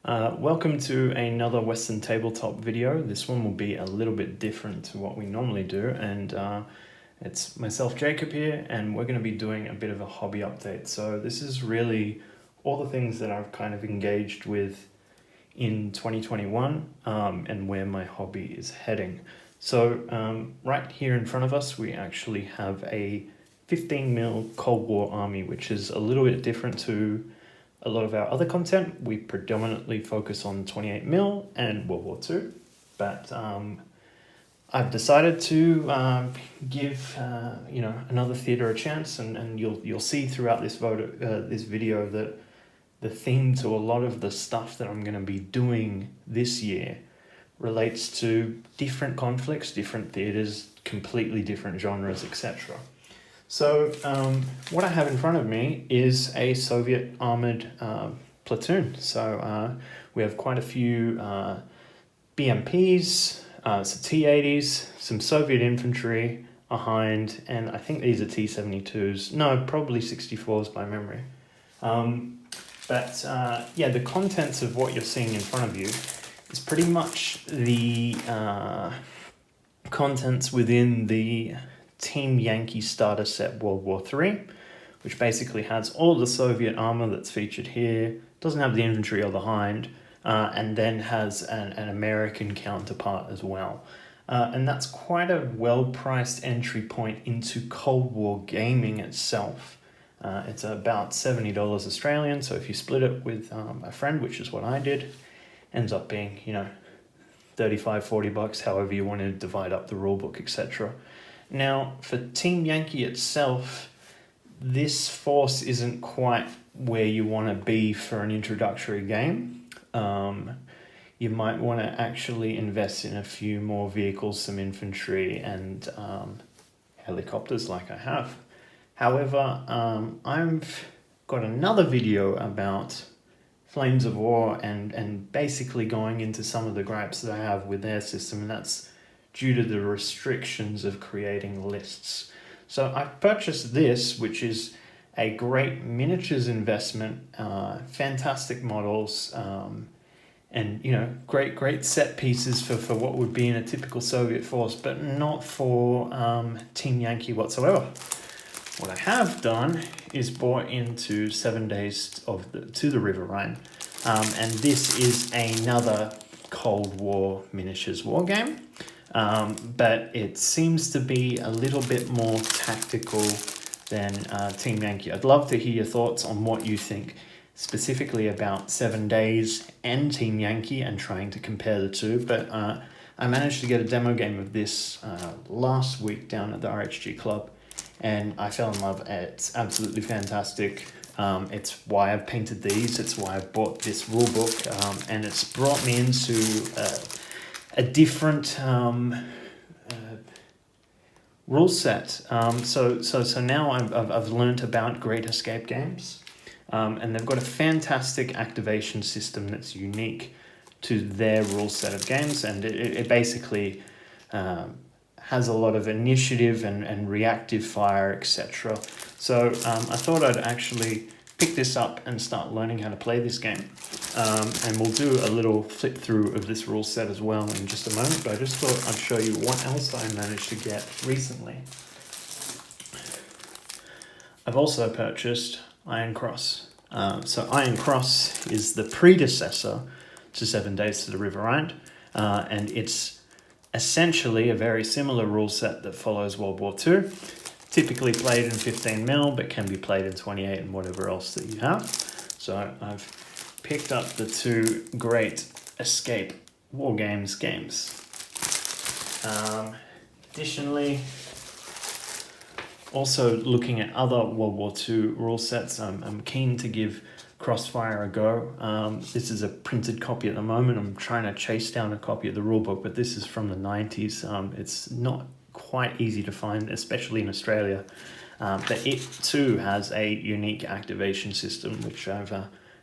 Welcome to another Western Tabletop video. This one will be a little bit different to what we normally do, and it's myself, Jacob, here, and we're going to be doing a bit of a hobby update. So this is really all the things that I've kind of engaged with in 2021 and where my hobby is heading. So right here in front of us, we actually have a 15mm Cold War army, which is a little bit different to a lot of our other content. We predominantly focus on 28mm and World War II, but I've decided to give another theater a chance, and you'll see throughout this video that the theme to a lot of the stuff that I'm going to be doing this year relates to different conflicts, different theaters, completely different genres, etc. So what I have in front of me is a Soviet armored platoon. So we have quite a few BMPs, some T-80s, some Soviet infantry, a Hind, and I think these are T-72s. No, probably 64s by memory. The contents of what you're seeing in front of you is pretty much the contents within the Team Yankee starter set World War III, which basically has all the Soviet armor that's featured here, doesn't have the infantry or the Hind, and then has an American counterpart as well. And that's quite a well-priced entry point into Cold War gaming itself. It's about $70 Australian, so if you split it with a friend, which is what I did, ends up being, $35-40, however you want to divide up the rulebook, etc. Now, for Team Yankee itself, this force isn't quite where you want to be for an introductory game. You might want to actually invest in a few more vehicles, some infantry, and helicopters like I have. However, I've got another video about Flames of War and basically going into some of the gripes that I have with their system, and that's due to the restrictions of creating lists. So I've purchased this, which is a great miniatures investment, fantastic models, and great set pieces for what would be in a typical Soviet force, but not for Team Yankee whatsoever. What I have done is bought into 7 Days to the River Rhine, and this is another Cold War miniatures war game. But it seems to be a little bit more tactical than Team Yankee. I'd love to hear your thoughts on what you think specifically about 7 Days and Team Yankee and trying to compare the two. But I managed to get a demo game of this last week down at the RHG Club, and I fell in love. It's absolutely fantastic. It's why I've painted these. It's why I've bought this rulebook, and it's brought me into a different rule set. So now I've learned about Great Escape Games, and they've got a fantastic activation system that's unique to their rule set of games, and it basically has a lot of initiative and reactive fire, etc. So I thought I'd actually pick this up and start learning how to play this game. And we'll do a little flip through of this rule set as well in just a moment, but I just thought I'd show you what else I managed to get recently. I've also purchased Iron Cross. So Iron Cross is the predecessor to 7 Days to the River Rhine, and it's essentially a very similar rule set that follows World War II, typically played in 15mm, but can be played in 28 and whatever else that you have. So I've picked up the two Great Escape War games. Additionally, also looking at other World War II rule sets, I'm keen to give Crossfire a go. This is a printed copy at the moment. I'm trying to chase down a copy of the rulebook, but this is from the 90s. It's not quite easy to find, especially in Australia. But it too has a unique activation system, which I've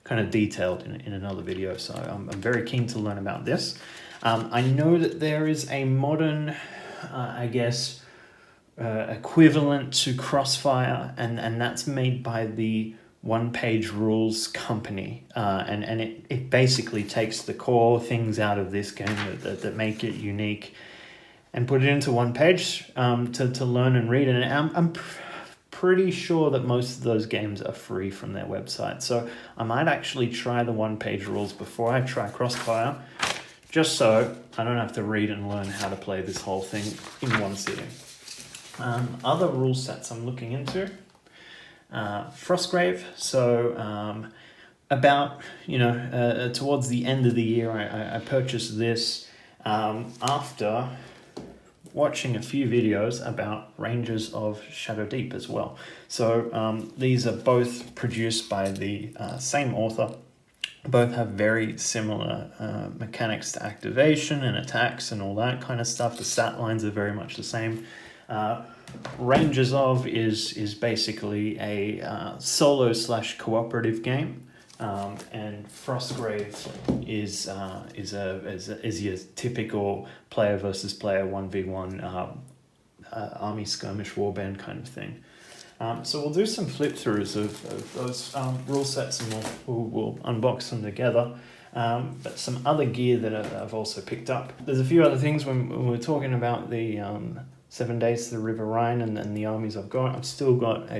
kind of detailed in another video. So I'm very keen to learn about this. I know that there is a modern, equivalent to Crossfire, and that's made by the one-page rules company, and it basically takes the core things out of this game that make it unique and put it into one page to learn and read. And I'm pretty sure that most of those games are free from their website. So I might actually try the one-page rules before I try Crossfire, just so I don't have to read and learn how to play this whole thing in one sitting. Other rule sets I'm looking into, Frostgrave. So about, towards the end of the year, I purchased this after watching a few videos about Rangers of Shadow Deep as well. So these are both produced by the same author. Both have very similar mechanics to activation and attacks and all that kind of stuff. The stat lines are very much the same. Rangers of is basically a solo / cooperative game. And Frostgrave is your typical player versus player 1v1 army skirmish warband kind of thing. So we'll do some flip throughs of those rule sets, and we'll unbox them together. But some other gear that I've also picked up. There's a few other things when we're talking about the 7 Days to the River Rhine and the armies I've got. I've still got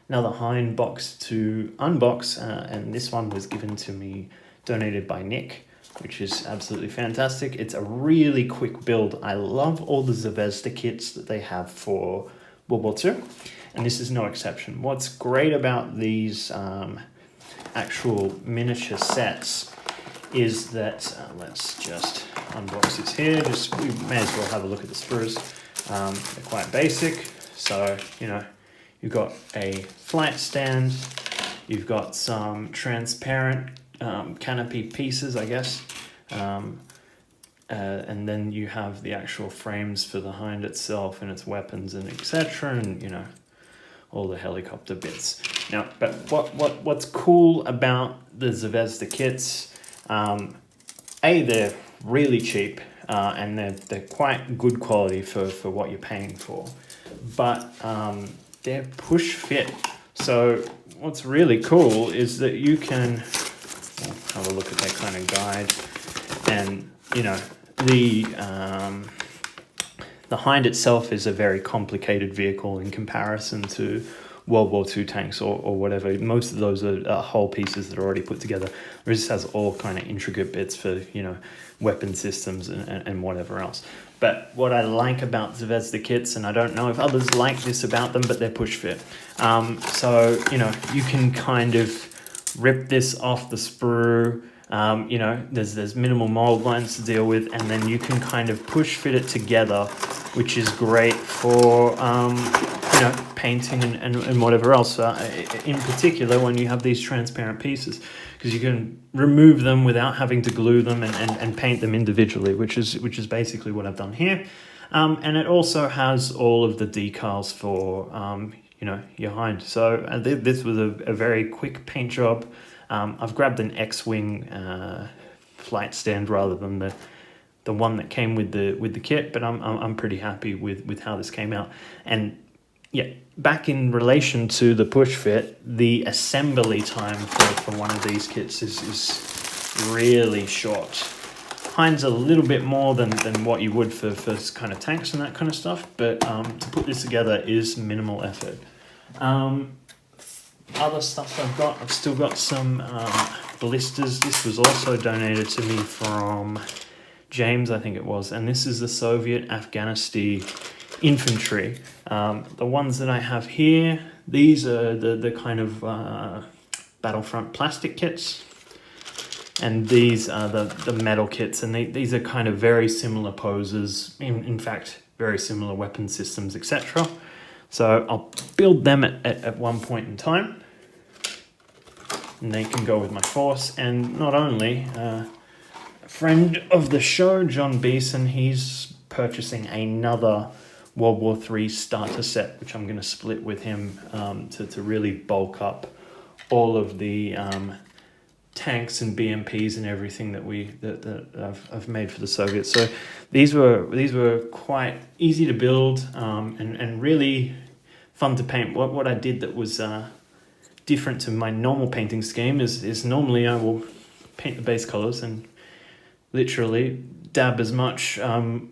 another Hind box to unbox, and this one was given to me, donated by Nick, which is absolutely fantastic. It's a really quick build. I love all the Zvezda kits that they have for World War II, and this is no exception. What's great about these actual miniature sets is that, let's just unbox this here, we may as well have a look at the sprues. They're quite basic, so, you've got a flight stand, you've got some transparent canopy pieces, I guess, and then you have the actual frames for the Hind itself and its weapons and etc. and all the helicopter bits. Now, but what's cool about the Zvezda kits? They're really cheap, and they're quite good quality for what you're paying for, but they're push fit. So what's really cool is that you can have a look at that kind of guide, and the Hind itself is a very complicated vehicle in comparison to World War II tanks or whatever. Most of those are whole pieces that are already put together. This has all kind of intricate bits for weapon systems and whatever else. But what I like about Zvezda kits, and I don't know if others like this about them, but they're push fit. So you can kind of rip this off the sprue. There's minimal mold lines to deal with, and then you can kind of push fit it together, which is great for painting and whatever else. In particular, when you have these transparent pieces, because you can remove them without having to glue them and paint them individually, which is basically what I've done here. And it also has all of the decals for your Hind. So this was a very quick paint job. I've grabbed an X-Wing flight stand rather than the one that came with the kit, but I'm pretty happy with how this came out. And yeah, back in relation to the push fit, the assembly time for one of these kits is really short. Hind's a little bit more than what you would for kind of tanks and that kind of stuff, but to put this together is minimal effort. Other stuff I've still got some blisters. This was also donated to me from James, I think it was, and this is the Soviet Afghanistan infantry. The ones that I have here, these are the kind of Battlefront plastic kits, and these are the metal kits, and these are kind of very similar poses, in fact very similar weapon systems, etc. So I'll build them at one point in time, and they can go with my force. And not only a friend of the show, John Beeson, he's purchasing another World War III starter set, which I'm going to split with him to really bulk up all of the tanks and BMPs and everything that I've made for the Soviets. So these were quite easy to build and really fun to paint. What I did that was different to my normal painting scheme is normally I will paint the base colors and literally dab as much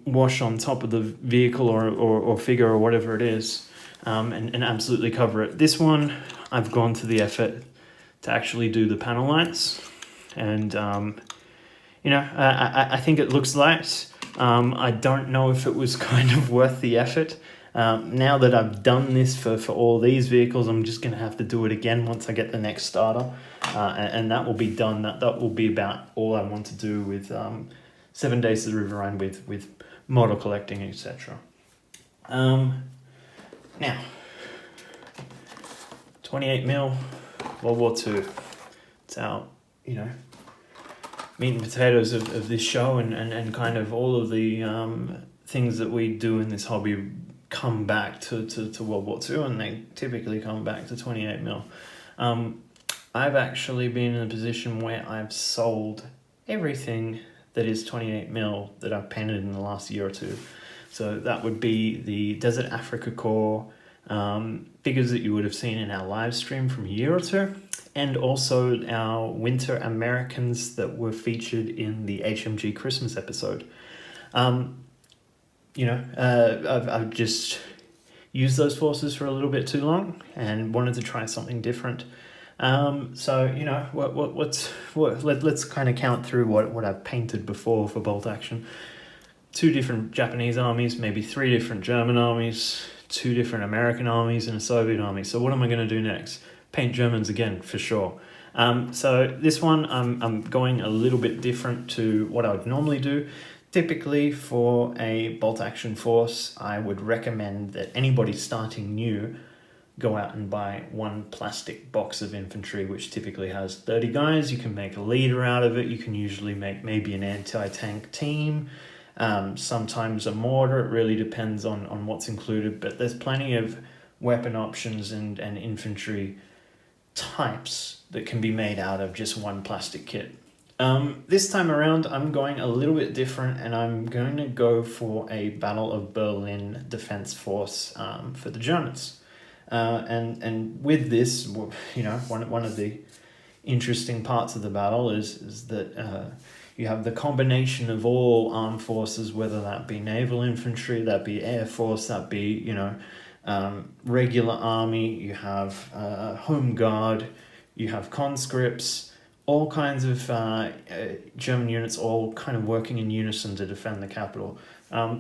wash on top of the vehicle or figure or whatever it is, and absolutely cover it. This one, I've gone to the effort to actually do the panel lines, and I think it looks light. I don't know if it was kind of worth the effort. Now that I've done this for all these vehicles, I'm just going to have to do it again once I get the next starter, and that will be done. That will be about all I want to do with 7 Days to the Riverine with model collecting, etc. Now, 28mm World War II. It's our, meat and potatoes of this show, and kind of all of the things that we do in this hobby come back to World War II, and they typically come back to 28mm. I've actually been in a position where I've sold everything that is 28mm that I've painted in the last year or two. So that would be the Desert Africa Corps figures that you would have seen in our live stream from a year or two, and also our Winter Americans that were featured in the HMG Christmas episode. I've just used those forces for a little bit too long and wanted to try something different. Let's kind of count through what I've painted before for Bolt Action. 2 different Japanese armies, maybe 3 different German armies, 2 different American armies, and a Soviet army. So what am I going to do next? Paint Germans again, for sure. So this one, I'm going a little bit different to what I would normally do. Typically, for a bolt action force, I would recommend that anybody starting new go out and buy 1 plastic box of infantry, which typically has 30 guys. You can make a leader out of it. You can usually make maybe an anti-tank team, sometimes a mortar. It really depends on what's included, but there's plenty of weapon options and infantry types that can be made out of just 1 plastic kit. This time around, I'm going a little bit different, and I'm going to go for a Battle of Berlin defense force for the Germans. And with this, one of the interesting parts of the battle is that you have the combination of all armed forces, whether that be naval infantry, that be air force, that be regular army. You have home guard, you have conscripts. All kinds of German units all kind of working in unison to defend the capital.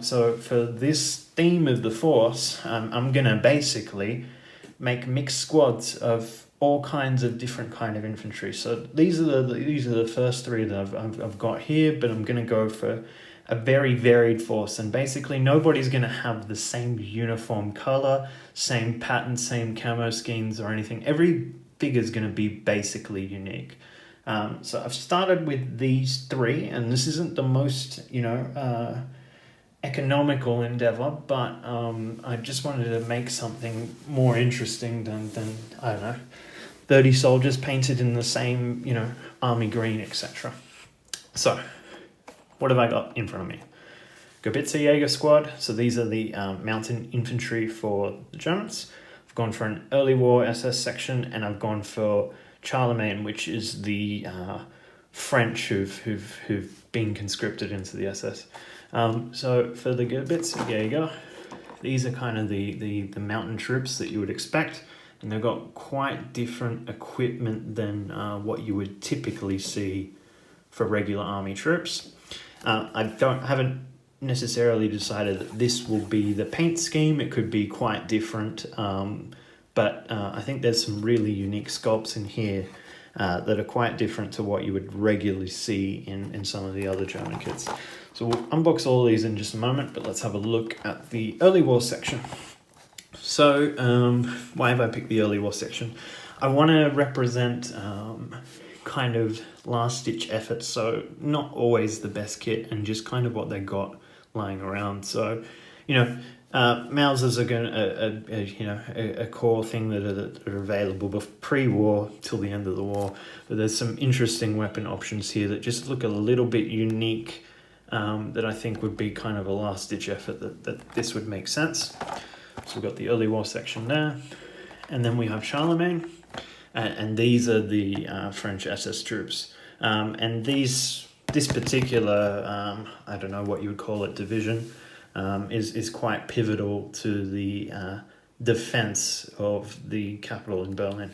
So for this theme of the force, I'm going to basically make mixed squads of all kinds of different kind of infantry. So these are the first 3 that I've got here, but I'm going to go for a very varied force. And basically nobody's going to have the same uniform color, same pattern, same camo schemes or anything. Every figure is going to be basically unique. So I've started with these 3, and this isn't the most, economical endeavor, but I just wanted to make something more interesting than I don't know, 30 soldiers painted in the same, army green, etc. So, what have I got in front of me? Gobitzer Jaeger Squad. So these are the mountain infantry for the Germans. I've gone for an early war SS section, and I've gone for Charlemagne, which is the French who've been conscripted into the SS. So for the Gobitzer Jaeger, these are kind of the mountain troops that you would expect, and they've got quite different equipment than what you would typically see for regular army troops. I haven't necessarily decided that this will be the paint scheme. It could be quite different. But I think there's some really unique sculpts in here that are quite different to what you would regularly see in some of the other German kits. So we'll unbox all these in just a moment, but let's have a look at the early war section. So why have I picked the early war section? I want to represent kind of last-ditch efforts, so not always the best kit, and just kind of what they got lying around. So, Mausers are going a core thing that are available pre-war till the end of the war. But there's some interesting weapon options here that just look a little bit unique, that I think would be kind of a last-ditch effort that this would make sense. So we've got the early war section there, and then we have Charlemagne. and these are the French SS troops. And this particular, I don't know what you would call it, division, is quite pivotal to the defense of the capital in Berlin.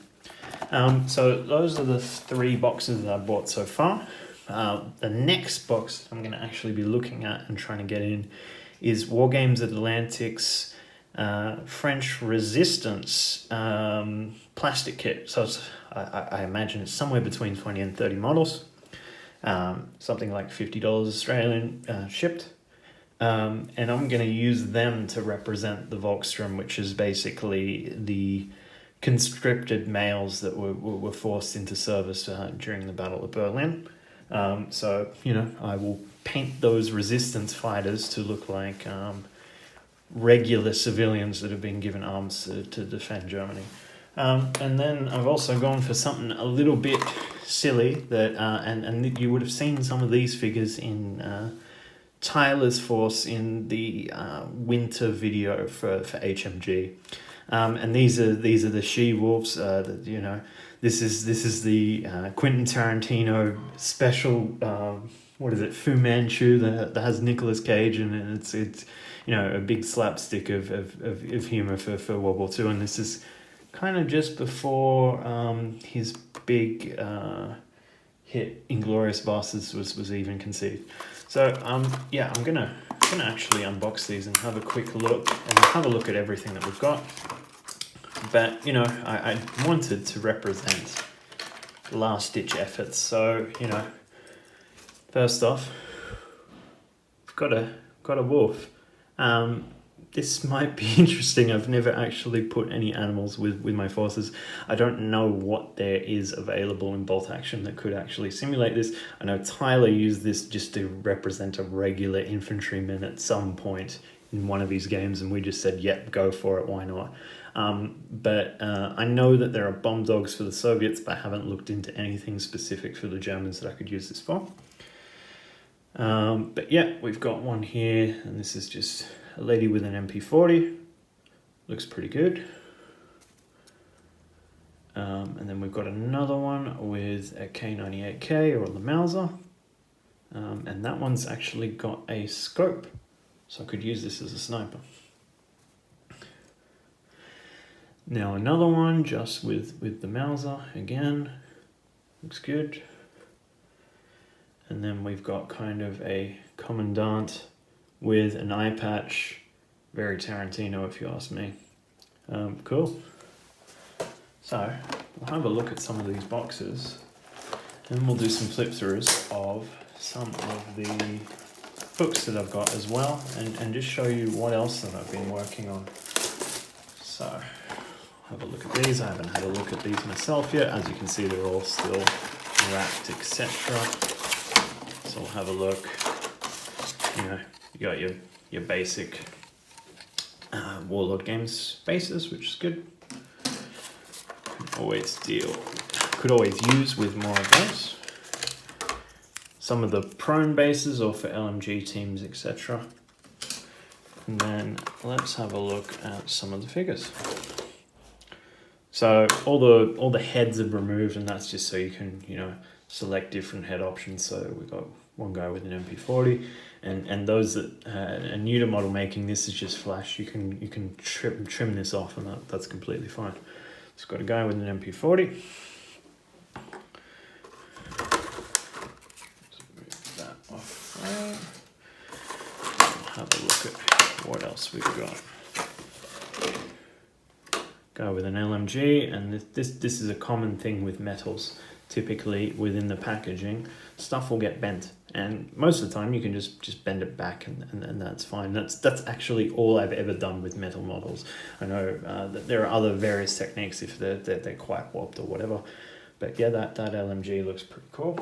So those are the 3 boxes that I bought so far. The next box I'm going to actually be looking at and trying to get in is Wargames Atlantic's French Resistance plastic kit. So I imagine it's somewhere between 20 and 30 models. Something like $50 Australian shipped. And I'm going to use them to represent the Volkssturm, which is basically the conscripted males that were forced into service during the Battle of Berlin. So, I will paint those resistance fighters to look like regular civilians that have been given arms to defend Germany. And then I've also gone for something a little bit silly that, and you would have seen some of these figures in Tyler's Force in the winter video for HMG. And these are the she-wolves. This is the Quentin Tarantino special. What is it? Fu Manchu that has Nicolas Cage, and it's a big slapstick of humor for World War II. And this is kind of just before his big hit Inglourious Basterds was even conceived. So I'm gonna actually unbox these and have a quick look and have a look at everything that we've got. But I wanted to represent last ditch efforts. So first off, we've got a wolf. This might be interesting. I've never actually put any animals with my forces. I don't know what there is available in bolt action that could actually simulate this. I know Tyler used this just to represent a regular infantryman at some point in one of his games, and we just said, yep, go for it, why not? But I know that there are bomb dogs for the Soviets, but I haven't looked into anything specific for the Germans that I could use this for. But yeah, we've got one here, and this is just a lady with an MP40. Looks pretty good. And then we've got another one with a K98K or the Mauser. And that one's actually got a scope, so I could use this as a sniper. Now another one just with the Mauser again. Looks good. And then we've got kind of a commandant with an eye patch. Very Tarantino, if you ask me. Cool. So we'll have a look at some of these boxes, and we'll do some flip throughs of some of the books that I've got as well, and just show you what else that I've been working on. So have a look at these. I haven't had a look at these myself yet. As you can see, they're all still wrapped, etc. So we'll have a look. You got your basic Warlord Games bases, which is good. Could always use with more of those. Some of the prone bases or for LMG teams, etc. And then let's have a look at some of the figures. So all the heads are removed, and that's just so you can select different head options. So we've got one guy with an MP40, and those that are new to model making, this is just flash. You can trim this off, and that's completely fine. It's got a guy with an MP40. Move that off there. Have a look at what else we've got. Go with an LMG, and this is a common thing with metals. Typically within the packaging, stuff will get bent, and most of the time you can just bend it back, and that's fine. That's actually all I've ever done with metal models. I know that there are other various techniques if they're quite warped or whatever, but yeah, that LMG looks pretty cool.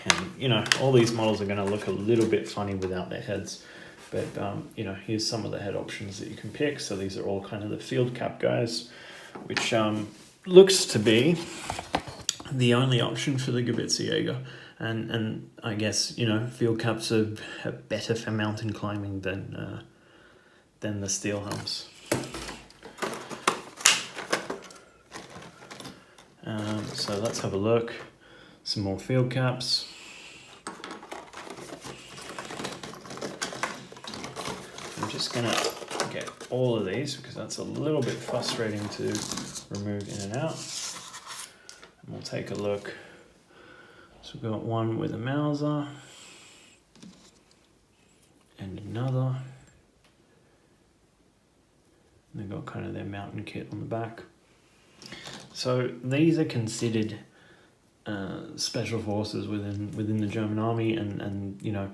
And all these models are going to look a little bit funny without their heads. But, here's some of the head options that you can pick. So these are all kind of the field cap guys, which looks to be the only option for the Gewürzjäger. And I guess, field caps are better for mountain climbing than the steel helms. So let's have a look. Some more field caps. I'm just gonna get all of these because that's a little bit frustrating to remove in and out. And we'll take a look. So we've got one with a Mauser and another. And they've got kind of their mountain kit on the back. So these are considered special forces within the German army, and you know,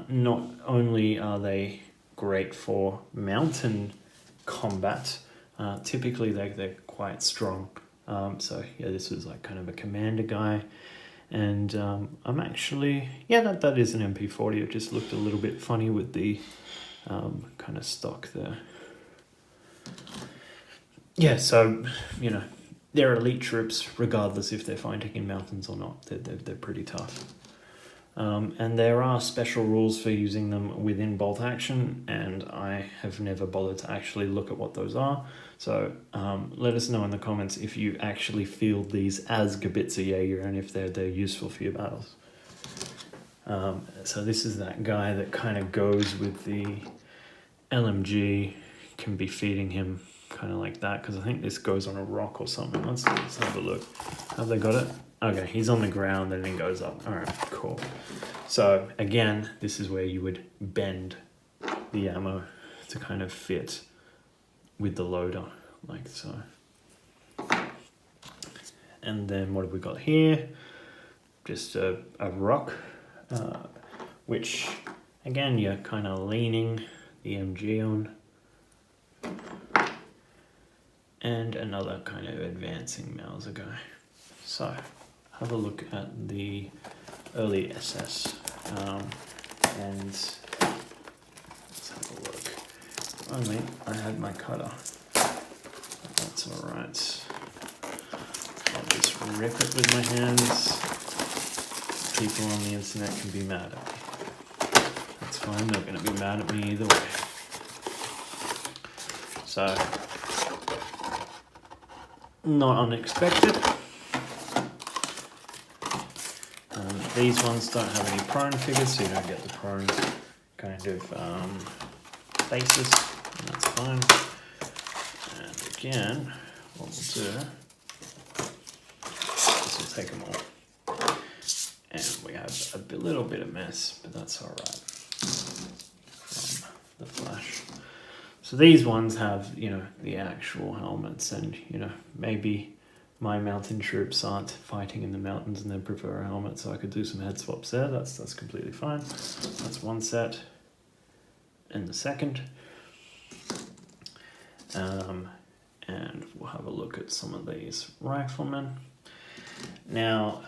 not only are they great for mountain combat, typically they're quite strong. So yeah, this was like kind of a commander guy, and I'm actually, yeah, that is an MP40. It just looked a little bit funny with the kind of stock there. Yeah, so you know, they're elite troops regardless if they're fighting in mountains or not. They're pretty tough. And there are special rules for using them within bolt action, and I have never bothered to actually look at what those are. So let us know in the comments if you actually field these as Gebitzer and if they're useful for your battles. So this is that guy that kind of goes with the LMG, can be feeding him kind of like that, because I think this goes on a rock or something. Let's have a look. Have they got it? Okay, he's on the ground and then goes up. All right, cool. So again, this is where you would bend the ammo to kind of fit with the loader, like so. And then what have we got here? Just a rock, which again, you're kind of leaning the MG on. And another kind of advancing Mauser guy. So, have a look at the early SS. And let's have a look. If only I had my cutter. That's alright. I'll just rip it with my hands. People on the internet can be mad at me. That's fine, they're going to be mad at me either way. So, not unexpected. These ones don't have any prone figures, so you don't get the prone kind of basis, and that's fine. And again, what we'll do is we'll take them all. And we have a little bit of mess, but that's alright from the flash. So these ones have, you know, the actual helmets, and, you know, maybe my mountain troops aren't fighting in the mountains and they prefer a helmet, so I could do some head swaps there. That's completely fine. That's one set. And the second. And we'll have a look at some of these riflemen. Now,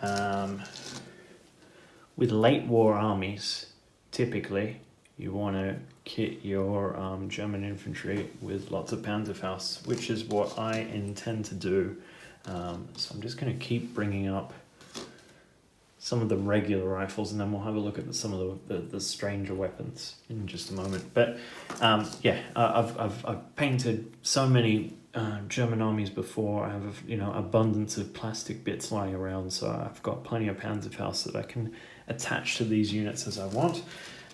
with late war armies, typically, you want to kit your German infantry with lots of Panzerfaust, which is what I intend to do. So I'm just going to keep bringing up some of the regular rifles, and then we'll have a look at some of the stranger weapons in just a moment. But yeah, I've painted so many German armies before. I have, you know, abundance of plastic bits lying around, so I've got plenty of Panzerfaust that I can attach to these units as I want.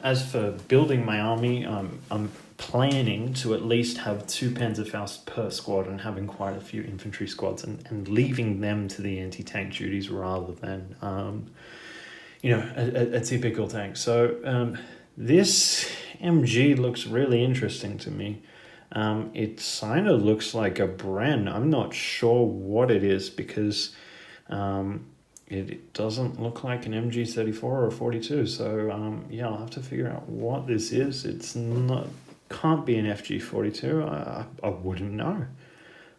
As for building my army, I'm planning to at least have 2 Panzerfaust per squad, and having quite a few infantry squads, and leaving them to the anti-tank duties rather than, you know, a typical tank. So this MG looks really interesting to me. It kind of looks like a Bren. I'm not sure what it is, because it doesn't look like an MG34 or a 42, so yeah, I'll have to figure out what this is. It's not, can't be an FG42. I wouldn't know.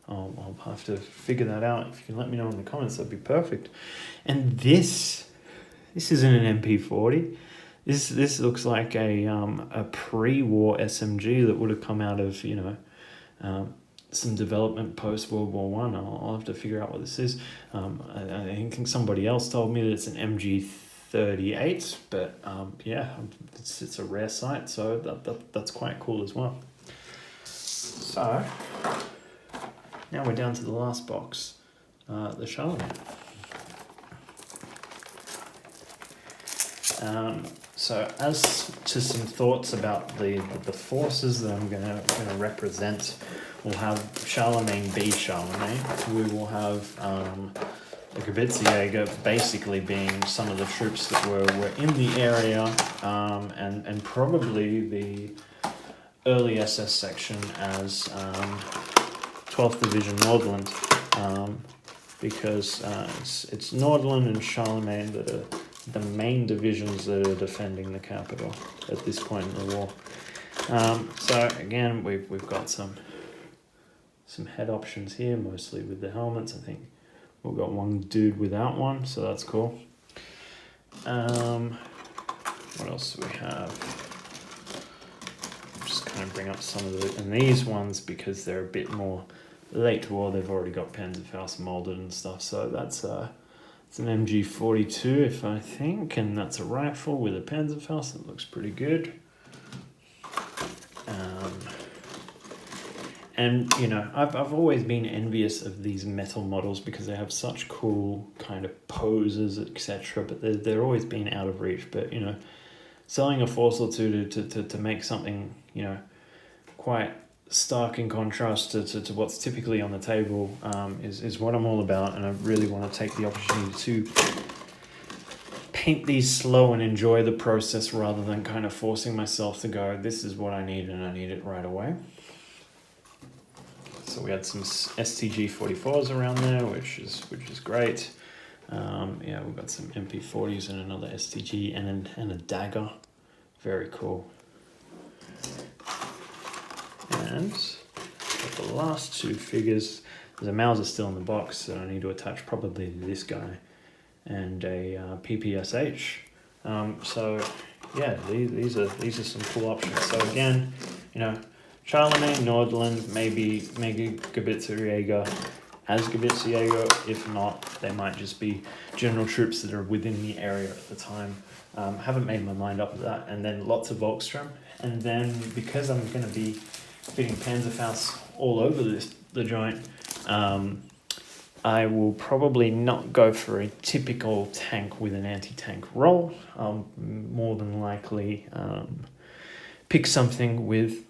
I'll have to figure that out. If you can let me know in the comments, that'd be perfect. And this isn't an MP40. This looks like a pre-war SMG that would have come out of, you know, some development post World War One. I'll have to figure out what this is. I think somebody else told me that it's an MG38, but yeah, it's a rare sight, so that's quite cool as well. So now we're down to the last box. the Charlemagne. So as to some thoughts about the forces that I'm gonna represent, we'll have Charlemagne be Charlemagne. We will have the Gebietsjäger basically being some of the troops that were in the area, and probably the early SS section as 12th Division Nordland, because it's Nordland and Charlemagne that are the main divisions that are defending the capital at this point in the war. So again, we've got some head options here, mostly with the helmets. I think we've got one dude without one, so that's cool. What else do we have? Just kind of bring up some of and these ones, because they're a bit more late war, they've already got Panzerfaust molded and stuff, so that's it's an MG42, I think, and that's a rifle with a Panzerfaust. That looks pretty good. And you know, I've always been envious of these metal models because they have such cool kind of poses, etc. But they're always been out of reach. But you know, selling a force or two to make something, you know, quite stark in contrast to what's typically on the table is what I'm all about, and I really want to take the opportunity to paint these slow and enjoy the process rather than kind of forcing myself to go, this is what I need and I need it right away. So we had some STG 44s around there, which is great. Yeah, we've got some MP40s and another STG and a dagger. Very cool. And the last two figures, the Mauser still in the box that I need to attach probably to this guy, and a PPSH. So yeah, these are some cool options. So again, you know, Charlemagne, Nordland, maybe Gebietsjäger as Gebietsjäger. If not, they might just be general troops that are within the area at the time. Haven't made my mind up with that. And then lots of Volkssturm. And then because I'm going to be fitting Panzerfaust all over the joint, I will probably not go for a typical tank with an anti-tank role. I'll more than likely pick something with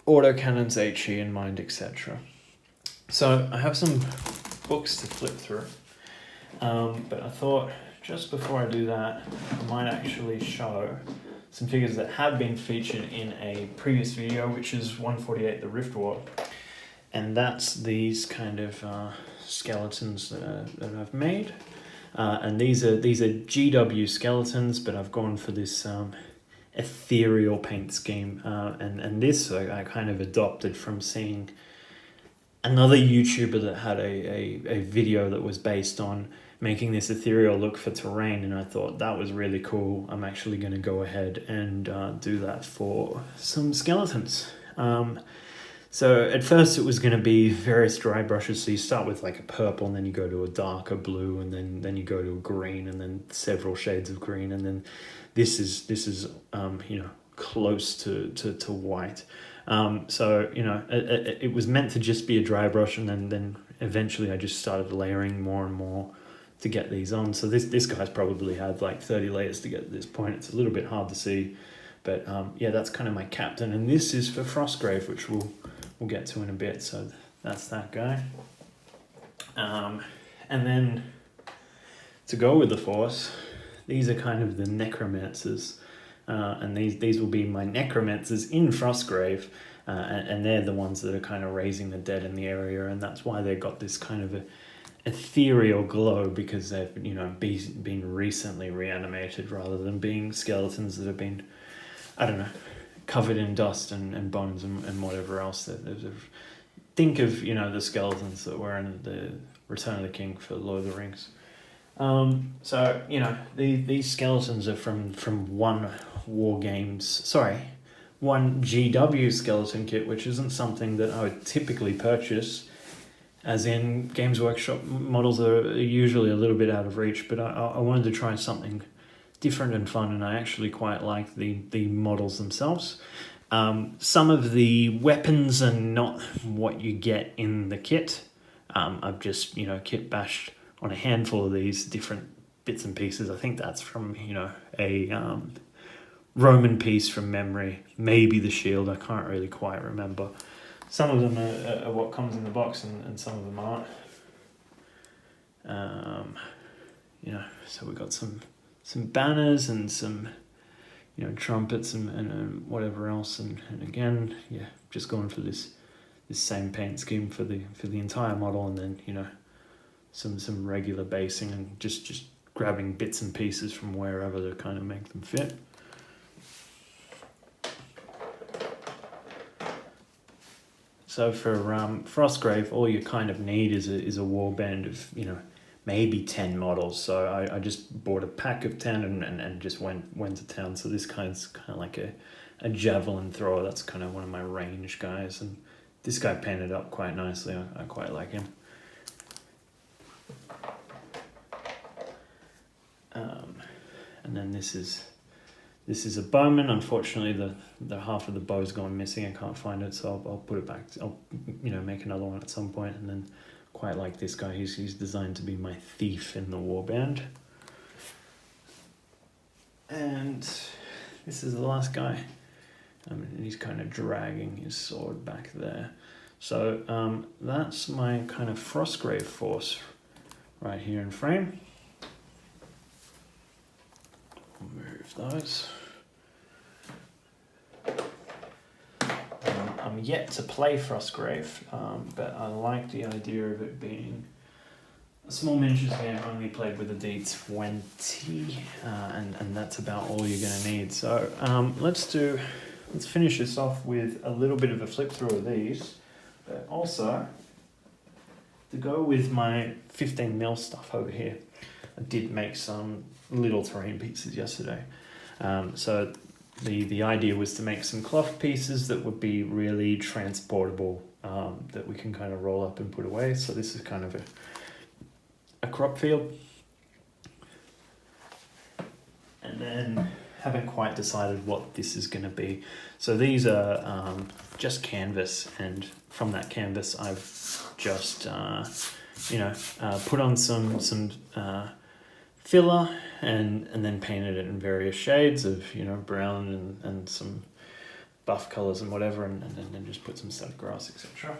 autocannons, HE in mind, etc. So I have some books to flip through, but I thought just before I do that, I might actually show some figures that have been featured in a previous video, which is 148, the Rift War. And that's these kind of skeletons that I've made. And these are GW skeletons, but I've gone for this ethereal paint scheme. And this I kind of adopted from seeing another YouTuber that had a video that was based on making this ethereal look for terrain, and I thought that was really cool. I'm actually going to go ahead and do that for some skeletons. So at first it was going to be various dry brushes, so you start with like a purple, and then you go to a darker blue, and then you go to a green, and then several shades of green, and then this is you know, close to white. So you know, it was meant to just be a dry brush, and then eventually I just started layering more and more to get these on. So this guy's probably had like 30 layers to get to this point. It's a little bit hard to see, but yeah, that's kind of my captain, and this is for Frostgrave, which we'll get to in a bit. So that's that guy. And then to go with the force, these are kind of the necromancers, and these will be my necromancers in Frostgrave, and they're the ones that are kind of raising the dead in the area, and that's why they've got this kind of a ethereal glow, because they've, you know, been recently reanimated rather than being skeletons that have been, I don't know, covered in dust and bones and whatever else. Think of, you know, the skeletons that were in the Return of the King for Lord of the Rings. So, you know, these skeletons are from one one GW skeleton kit, which isn't something that I would typically purchase, as in Games Workshop models are usually a little bit out of reach, but I wanted to try something different and fun, and I actually quite like the models themselves. Some of the weapons are not what you get in the kit, I've just, kit bashed on a handful of these different bits and pieces. I think that's from, a Roman piece from memory, maybe the shield, I can't really quite remember. Some of them are what comes in the box, and some of them aren't. So we've got some banners and some, trumpets and whatever else, and again, just going for this same paint scheme for the entire model, and then some regular basing, and just grabbing bits and pieces from wherever to kind of make them fit. So for Frostgrave, all you kind of need is a warband of maybe 10 models. So I just bought a pack of 10 and just went to town. So this guy's kind of like a javelin thrower. That's kind of one of my range guys, and this guy painted up quite nicely. I quite like him. And then this is a bowman. Unfortunately, the half of the bow's gone missing. I can't find it, so I'll put it back. I'll make another one at some point. And then quite like this guy. He's designed to be my thief in the warband. And this is the last guy. And he's kind of dragging his sword back there. So that's my kind of Frostgrave force right here in frame. Move those. I'm yet to play Frostgrave, but I like the idea of it being a small miniatures game only played with a D20, and that's about all you're going to need. So let's finish this off with a little bit of a flip through of these, but also to go with my 15mm stuff over here. I did make some little terrain pieces yesterday. So the idea was to make some cloth pieces that would be really transportable, that we can kind of roll up and put away. So this is kind of a crop field. And then haven't quite decided what this is going to be. So these are just canvas, and from that canvas I've just put on some filler and then painted it in various shades of brown and some buff colors and whatever, and then just put some static grass, etc.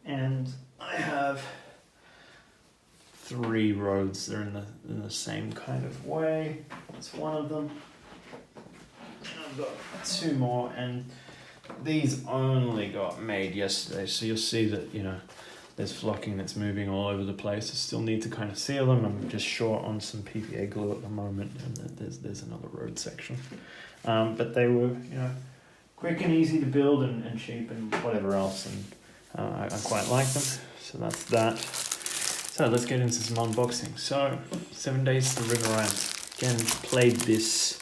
And I have 3 roads. They're in the same kind of way. That's one of them. And I've got 2 more, and these only got made yesterday, so you'll see that there's flocking that's moving all over the place. I still need to kind of seal them. I'm just short on some PVA glue at the moment, and there's another road section. But they were quick and easy to build and cheap and whatever else, and I quite like them. So that's that. So let's get into some unboxing. So 7 Days to River Rhine. Again, played this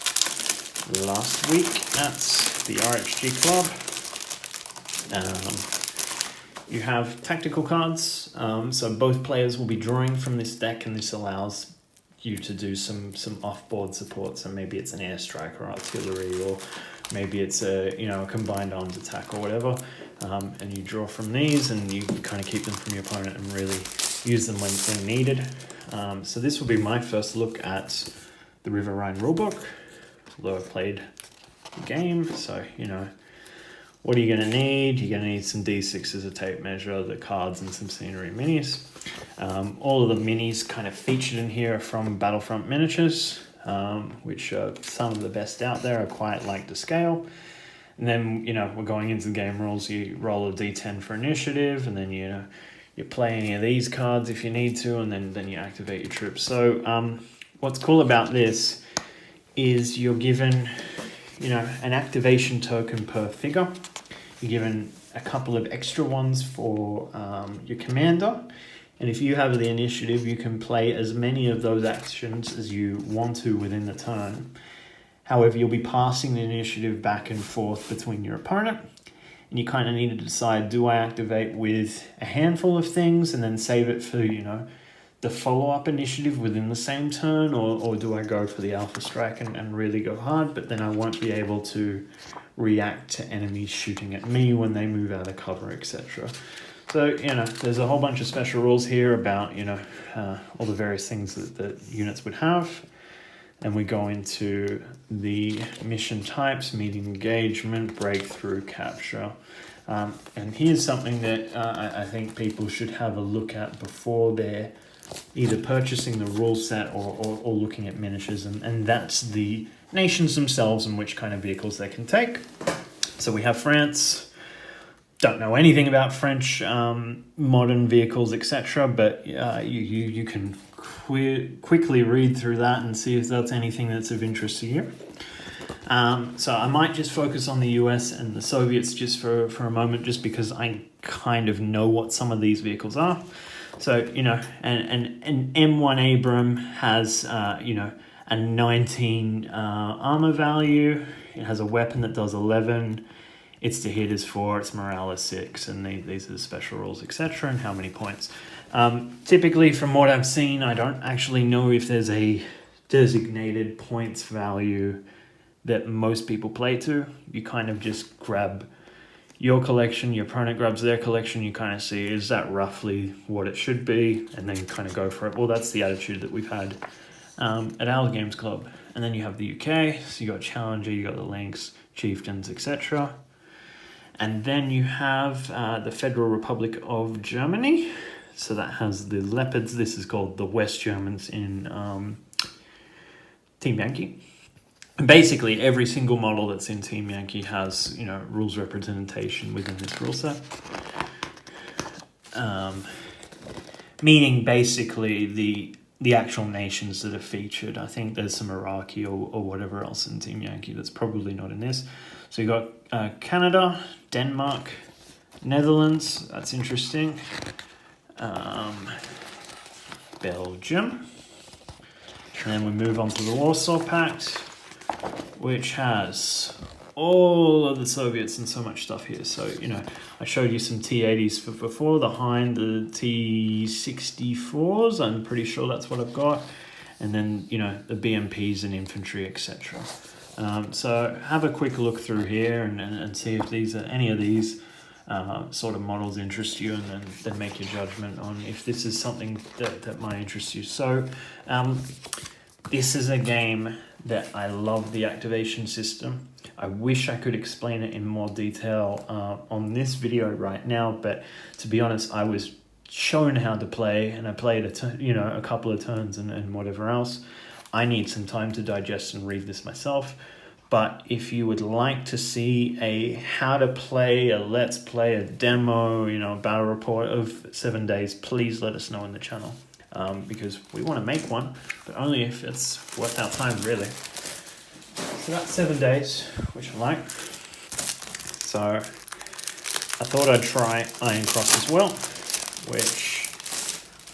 last week at the RHG Club. You have tactical cards, so both players will be drawing from this deck, and this allows you to do some off-board support. So maybe it's an airstrike or artillery, or maybe it's a combined arms attack or whatever. And you draw from these, and you kind of keep them from your opponent and really use them when needed. So this will be my first look at the River Rhine rulebook, although I played the game. So what are you going to need? You're going to need some D6s, a tape measure, the cards, and some scenery minis. All of the minis kind of featured in here are from Battlefront Miniatures, which are some of the best out there. I quite like the scale. And then, we're going into the game rules. You roll a D10 for initiative, and then, you play any of these cards if you need to, and then you activate your troops. So what's cool about this is you're given an activation token per figure. You're given a couple of extra ones for your commander. And if you have the initiative, you can play as many of those actions as you want to within the turn. However, you'll be passing the initiative back and forth between your opponent. And you kind of need to decide, do I activate with a handful of things and then save it for, the follow-up initiative within the same turn, or do I go for the alpha strike and really go hard, but then I won't be able to react to enemies shooting at me when they move out of cover, etc. So, you know, there's a whole bunch of special rules here about, you know, all the various things that units would have. And we go into the mission types: meeting, engagement, breakthrough, capture. And here's something that I think people should have a look at before they're either purchasing the rule set or looking at miniatures, and that's the nations themselves and which kind of vehicles they can take. So we have France. Don't know anything about French modern vehicles, etc., but you can quickly read through that and see if that's anything that's of interest to you. So I might just focus on the US and the Soviets just for a moment, just because I kind of know what some of these vehicles are. So, you know, an M1 Abram has, you know, a 19 armor value. It has a weapon that does 11. Its to hit is 4, its morale is 6, and these are the special rules, etc., and how many points. Typically, from what I've seen, I don't actually know if there's a designated points value that most people play to. You kind of just grab your collection, your opponent grabs their collection, you kind of see, is that roughly what it should be, and then kind of go for it. Well, that's the attitude that we've had at our games club. And then you have the UK, so you got Challenger, you got the Lynx, Chieftains, etc. And then you have the Federal Republic of Germany. So that has the Leopards. This is called the West Germans in Team Yankee. And basically, every single model that's in Team Yankee has, you know, rules representation within this rule set. Meaning basically the actual nations that are featured. I think there's some Iraqi or whatever else in Team Yankee that's probably not in this. So you got Canada, Denmark, Netherlands, that's interesting, Belgium, and then we move on to the Warsaw Pact, which has all of the Soviets and so much stuff here. So, you know, I showed you some T-80s for before, the Hind, the T-64s, I'm pretty sure that's what I've got, and then, you know, the BMPs and infantry, etc. So have a quick look through here and see if any of these sort of models interest you, and then make your judgment on if this is something that might interest you. So this is a game that I love the activation system. I wish I could explain it in more detail on this video right now, but to be honest, I was shown how to play, and I played a couple of turns and whatever else. I need some time to digest and read this myself. But if you would like to see a how to play, a let's play, a demo, you know, a battle report of 7 days, please let us know in the channel. Because we want to make one, but only if it's worth our time, really. So that's 7 days, which I like. So I thought I'd try Iron Cross as well, which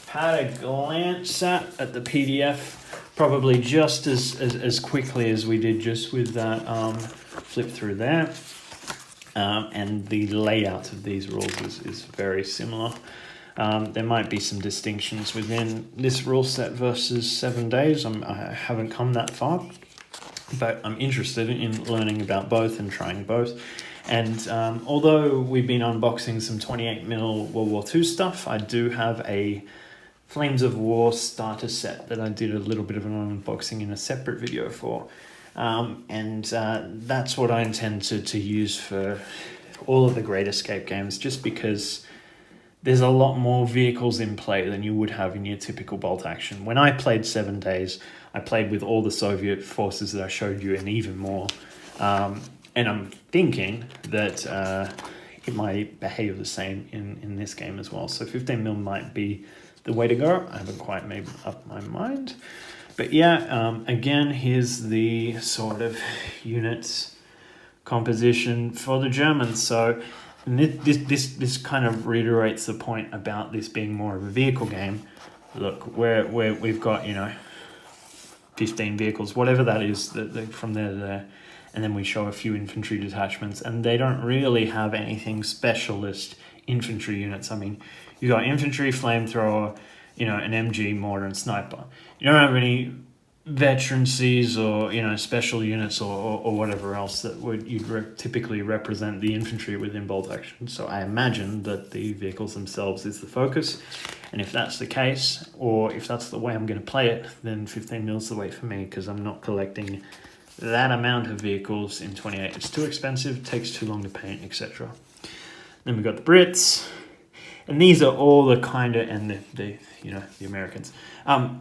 had a glance at the PDF, probably just as quickly as we did just with that flip through there. And the layout of these rules is very similar. There might be some distinctions within this rule set versus 7 days. I haven't come that far, but I'm interested in learning about both and trying both. And although we've been unboxing some 28mm World War II stuff, I do have a Flames of War starter set that I did a little bit of an unboxing in a separate video for. And that's what I intend to use for all of the Great Escape games, just because there's a lot more vehicles in play than you would have in your typical bolt action. When I played 7 days, I played with all the Soviet forces that I showed you and even more. And I'm thinking that it might behave the same in this game as well. So 15mm might be the way to go. I haven't quite made up my mind. But yeah, again, here's the sort of units composition for the Germans. So this kind of reiterates the point about this being more of a vehicle game. Look, we've got, you know, 15 vehicles, whatever that is, from there to there. And then we show a few infantry detachments, and they don't really have anything specialist infantry units. I mean, you got infantry, flamethrower, you know, an MG, mortar, and sniper. You don't have any veterancies or, you know, special units or whatever else that would typically represent the infantry within bolt action. So I imagine that the vehicles themselves is the focus, and if that's the case, or if that's the way I'm going to play it, then 15 mil is the way for me, because I'm not collecting that amount of vehicles in 28. It's too expensive, takes too long to paint, etc. Then we've got the Brits, and these are all the kind of, and the you know, the Americans.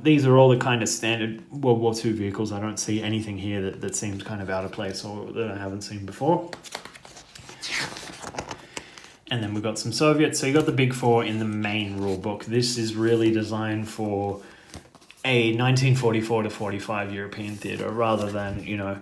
These are all the kind of standard World War II vehicles. I don't see anything here that seems kind of out of place or that I haven't seen before. And then we've got some Soviets. So you got the big four in the main rule book. This is really designed for a 1944 to 45 European theater, rather than, you know,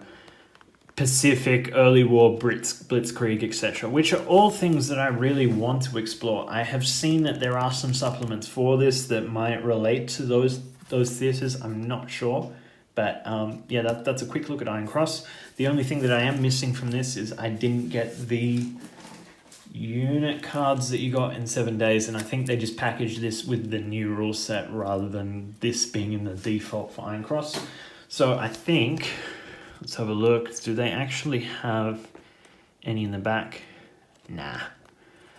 Pacific, early war, Blitzkrieg, etc., which are all things that I really want to explore. I have seen that there are some supplements for this that might relate to those theatres. I'm not sure. But yeah, that's a quick look at Iron Cross. The only thing that I am missing from this is I didn't get the unit cards that you got in 7 days, and I think they just packaged this with the new rule set rather than this being in the default for Iron Cross. So I think... let's have a look. Do they actually have any in the back? Nah.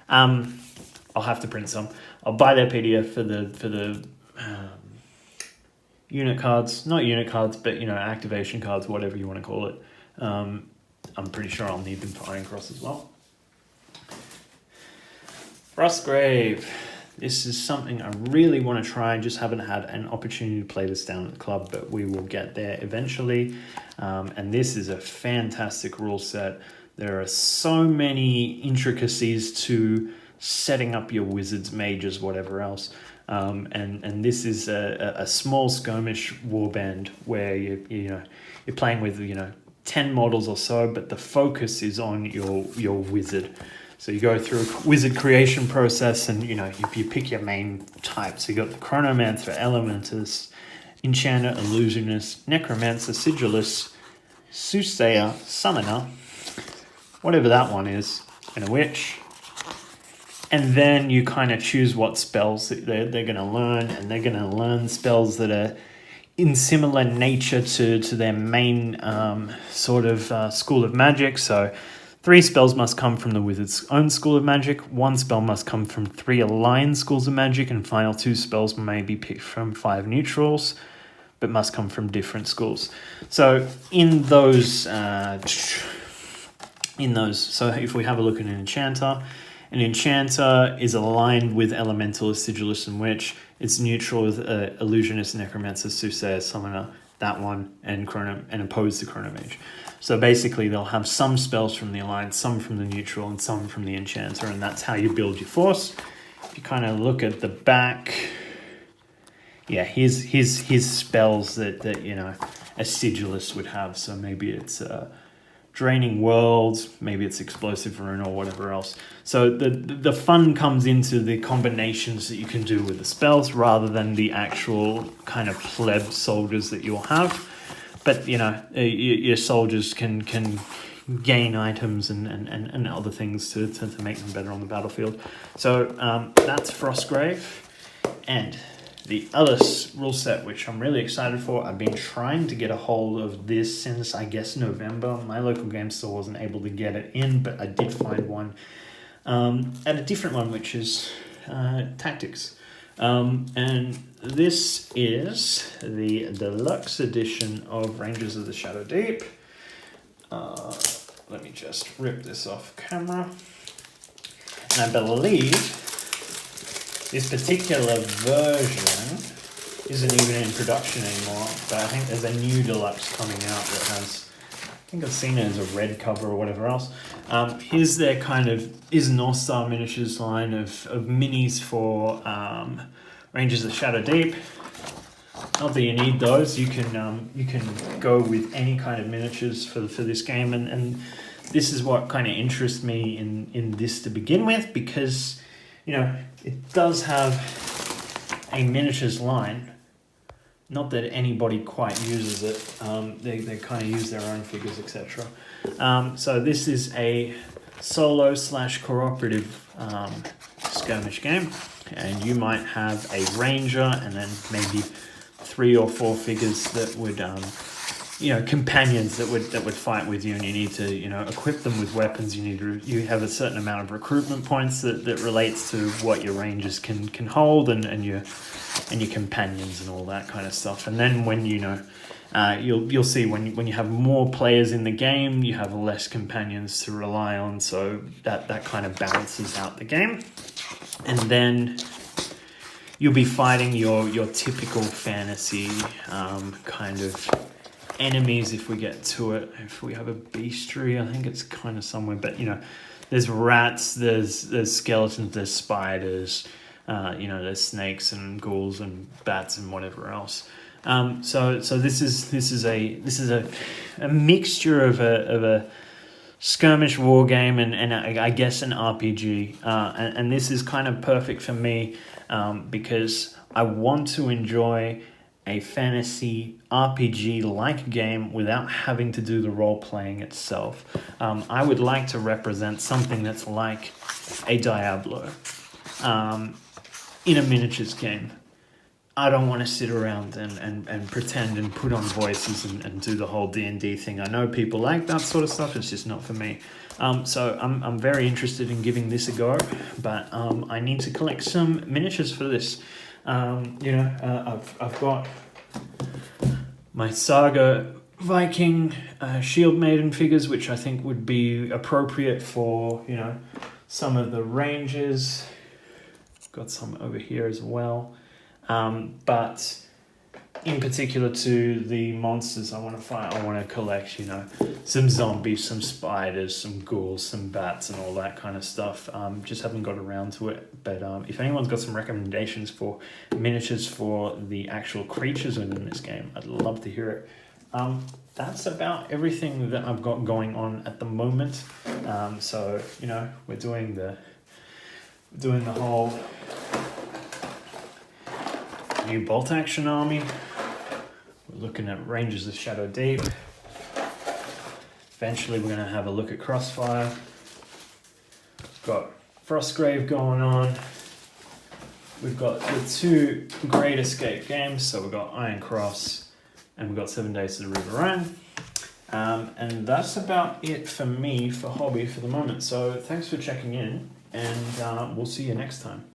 I'll have to print some. I'll buy their PDF for the unit cards. Not unit cards, but, you know, activation cards, whatever you want to call it. I'm pretty sure I'll need them for Iron Cross as well. Frostgrave. This is something I really want to try. I just haven't had an opportunity to play this down at the club, but we will get there eventually. And this is a fantastic rule set. There are so many intricacies to setting up your wizards, mages, whatever else. And this is a small skirmish warband where you're playing with, you know, 10 models or so, but the focus is on your wizard. So you go through a wizard creation process, and, you know, you pick your main type. So you got the Chronomancer, Elementus, Enchanter, Illusionist, Necromancer, Sigillus, Soothsayer, Summoner, whatever that one is, and a Witch. And then you kind of choose what spells they're going to learn, and they're going to learn spells that are in similar nature to their main sort of school of magic. So 3 spells must come from the wizard's own school of magic, 1 spell must come from 3 aligned schools of magic, and final 2 spells may be picked from 5 neutrals, but must come from different schools. So in those, so if we have a look at an enchanter is aligned with Elemental, Sigillus, and Witch. It's neutral with Illusionist, Necromancer, Soothsayer, Summoner, that one, and opposed to Chronomage. So basically they'll have some spells from the Alliance, some from the neutral, and some from the Enchanter, and that's how you build your force. If you kind of look at the back, yeah, here's spells that you know, a Sigillus would have. So maybe it's Draining Worlds, maybe it's Explosive Rune or whatever else. So the fun comes into the combinations that you can do with the spells rather than the actual kind of pleb soldiers that you'll have. But, you know, your soldiers can gain items and other things to make them better on the battlefield. So that's Frostgrave. And the other rule set, which I'm really excited for, I've been trying to get a hold of this since, I guess, November. My local game store wasn't able to get it in, but I did find one at a different one, which is Tactics. And this is the deluxe edition of Rangers of the Shadow Deep. Let me just rip this off camera. And I believe this particular version isn't even in production anymore, but I think there's a new deluxe coming out that has, I think I've seen it as a red cover or whatever else. Here's their kind of North Star Miniatures line of minis for Rangers of Shadow Deep. Not that you need those. You can go with any kind of miniatures for this game, and this is what kind of interests me in this to begin with, because, you know, it does have a miniatures line. Not that anybody quite uses it. They kind of use their own figures, etc. So this is a solo / cooperative skirmish game, and you might have a ranger and then maybe 3 or 4 figures that would, companions that would fight with you, and you need to, equip them with weapons. You have a certain amount of recruitment points that relates to what your rangers can hold, and your companions and all that kind of stuff. And then when you'll see when you have more players in the game, you have less companions to rely on, so that kind of balances out the game. And then you'll be fighting your typical fantasy kind of enemies if we get to it. If we have a bestiary, I think it's kind of somewhere, but there's rats, there's skeletons, there's spiders, there's snakes and ghouls and bats and whatever else. So this is a mixture of a skirmish war game and I guess an RPG, and this is kind of perfect for me because I want to enjoy a fantasy RPG-like game without having to do the role-playing itself. I would like to represent something that's like a Diablo in a miniatures game. I don't want to sit around and pretend and put on voices and do the whole D&D thing. I know people like that sort of stuff. It's just not for me. So I'm very interested in giving this a go, but I need to collect some miniatures for this. I've got my Saga Viking Shield Maiden figures, which I think would be appropriate for, some of the ranges. Got some over here as well. But in particular to the monsters I want to fight, I want to collect, some zombies, some spiders, some ghouls, some bats, and all that kind of stuff. Just haven't got around to it. But if anyone's got some recommendations for miniatures for the actual creatures within this game, I'd love to hear it. That's about everything that I've got going on at the moment. So, we're doing the whole new bolt action army. We're looking at Rangers of Shadow Deep. Eventually we're going to have a look at Crossfire. Got Frostgrave going on. We've got the 2 Great Escape games. So we've got Iron Cross and we've got 7 Days to the Riverine. And that's about it for me for hobby for the moment. So thanks for checking in, and we'll see you next time.